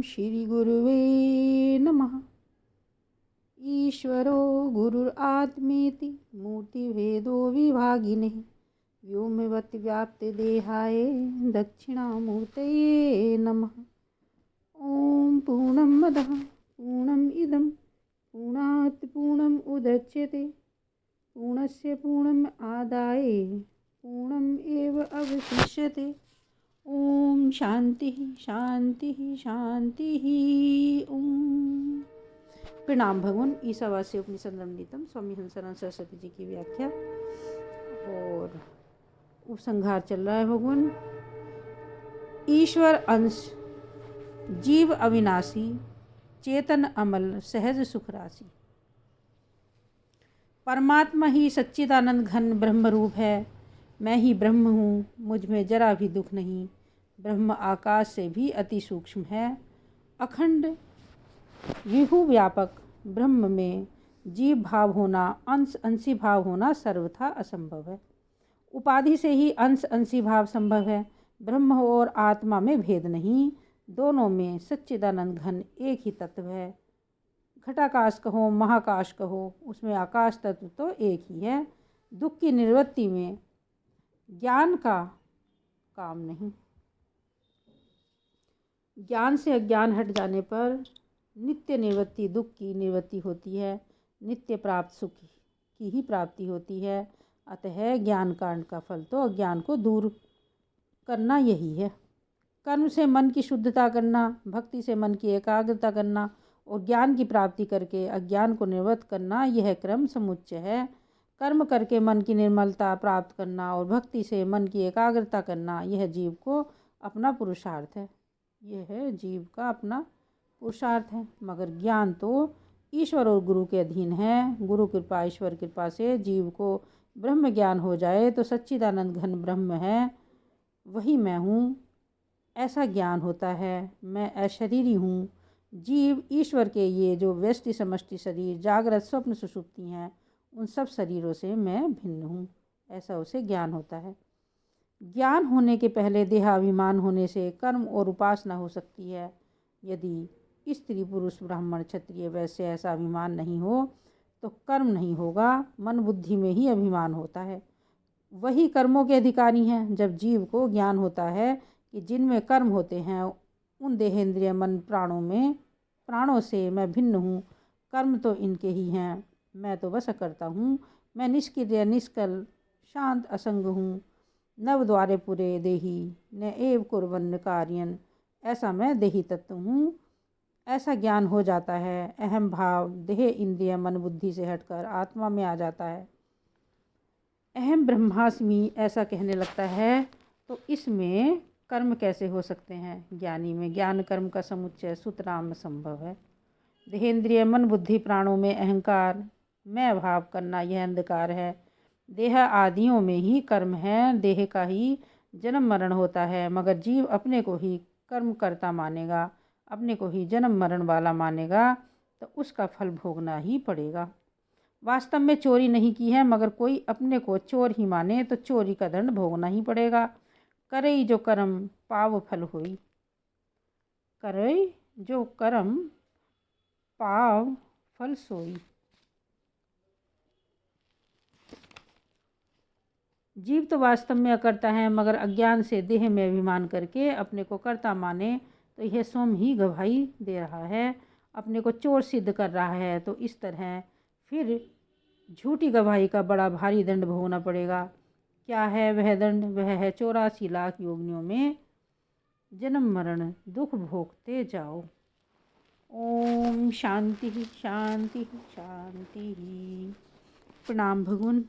श्री गुरुवे नमः। ईश्वरो गुरुरात्मेति मूर्तिभेदो विभागिने व्योमवति व्याप्तदेहाय दक्षिणामूर्तये नमः। ओम पूर्णमदः पूर्णमिदं पूर्णात् पूर्णम् उदच्यते पूर्णस्य पूर्णम् आदाय पूर्णम् एव अवशिष्यते। ओम शांति शांति शांति। ओम। प्रणाम भगवान। ईशावास्य उपनिषद नवनीतम स्वामी हंसानंद सरस्वती जी की व्याख्या और उपसंहार चल रहा है। भगवान ईश्वर अंश, जीव अविनाशी, चेतन अमल, सहज सुख राशि। परमात्मा ही सच्चिदानंद घन ब्रह्म रूप है। मैं ही ब्रह्म हूँ, मुझ में जरा भी दुख नहीं। ब्रह्म आकाश से भी अति सूक्ष्म है। अखंड विभु व्यापक ब्रह्म में जीव भाव होना, अंश अंशी भाव होना सर्वथा असंभव है। उपाधि से ही अंश अंशी भाव संभव है। ब्रह्म और आत्मा में भेद नहीं, दोनों में सच्चिदानंद घन एक ही तत्व है। घटाकाश कहो, महाकाश कहो, उसमें आकाश तत्व तो एक ही है। दुख की निवृत्ति में ज्ञान का काम नहीं। ज्ञान से अज्ञान हट जाने पर नित्य निवृत्ति दुख की निवृत्ति होती है। नित्य प्राप्त सुख की ही प्राप्ति होती है। अतः ज्ञान कांड का फल तो अज्ञान को दूर करना यही है। कर्म से मन की शुद्धता करना, भक्ति से मन की एकाग्रता करना और ज्ञान की प्राप्ति करके अज्ञान को निवृत्त करना, यह क्रम समुच्चय है। कर्म करके मन की निर्मलता प्राप्त करना और भक्ति से मन की एकाग्रता करना, यह जीव को अपना पुरुषार्थ है। यह जीव का अपना पुरुषार्थ है। मगर ज्ञान तो ईश्वर और गुरु के अधीन है। गुरु कृपा, ईश्वर कृपा से जीव को ब्रह्म ज्ञान हो जाए तो सच्चिदानंद घन ब्रह्म है, वही मैं हूँ, ऐसा ज्ञान होता है। मैं अशरीरी हूँ। जीव ईश्वर के ये जो व्यष्टि समष्टि शरीर, जागृत स्वप्न सुषुप्ति हैं, उन सब शरीरों से मैं भिन्न हूँ, ऐसा उसे ज्ञान होता है। ज्ञान होने के पहले देहाभिमान होने से कर्म और उपासना हो सकती है। यदि स्त्री पुरुष ब्राह्मण क्षत्रिय वैश्य ऐसा अभिमान नहीं हो तो कर्म नहीं होगा। मन बुद्धि में ही अभिमान होता है, वही कर्मों के अधिकारी हैं। जब जीव को ज्ञान होता है कि जिनमें कर्म होते हैं उन देहेंद्रिय मन प्राणों से मैं भिन्न हूँ, कर्म तो इनके ही हैं, मैं तो बस करता हूँ। मैं निष्क्रिय निष्कल शांत असंग हूँ। नव द्वारे पुरे देही न एव कुर्वन् कार्यन, ऐसा मैं देही तत्व हूँ। ऐसा ज्ञान हो जाता है। अहम भाव देह इंद्रिय मन बुद्धि से हटकर आत्मा में आ जाता है। अहम ब्रह्मास्मि ऐसा कहने लगता है तो इसमें कर्म कैसे हो सकते हैं? ज्ञानी में ज्ञान कर्म का समुच्चय सुतराम संभव है। देहेंद्रिय मन बुद्धि प्राणों में अहंकार मैं भाव करना, यह अंधकार है। देह आदियों में ही कर्म है, देह का ही जन्म मरण होता है। मगर जीव अपने को ही कर्म करता मानेगा, अपने को ही जन्म मरण वाला मानेगा, तो उसका फल भोगना ही पड़ेगा। वास्तव में चोरी नहीं की है, मगर कोई अपने को चोर ही माने तो चोरी का दंड भोगना ही पड़ेगा। करई जो कर्म पाव फल होई, करई जो कर्म पाव फल सोई। जीव तो वास्तव में अकर्ता है, मगर अज्ञान से देह में अभिमान करके अपने को कर्ता माने तो यह स्वयं ही गवाही दे रहा है, अपने को चोर सिद्ध कर रहा है। तो इस तरह फिर झूठी गवाही का बड़ा भारी दंड भोगना पड़ेगा। क्या है वह दंड? वह है 84 लाख योनियों में जन्म मरण दुख भोगते जाओ। ओम शांति शांति शांति। प्रणाम भगवान।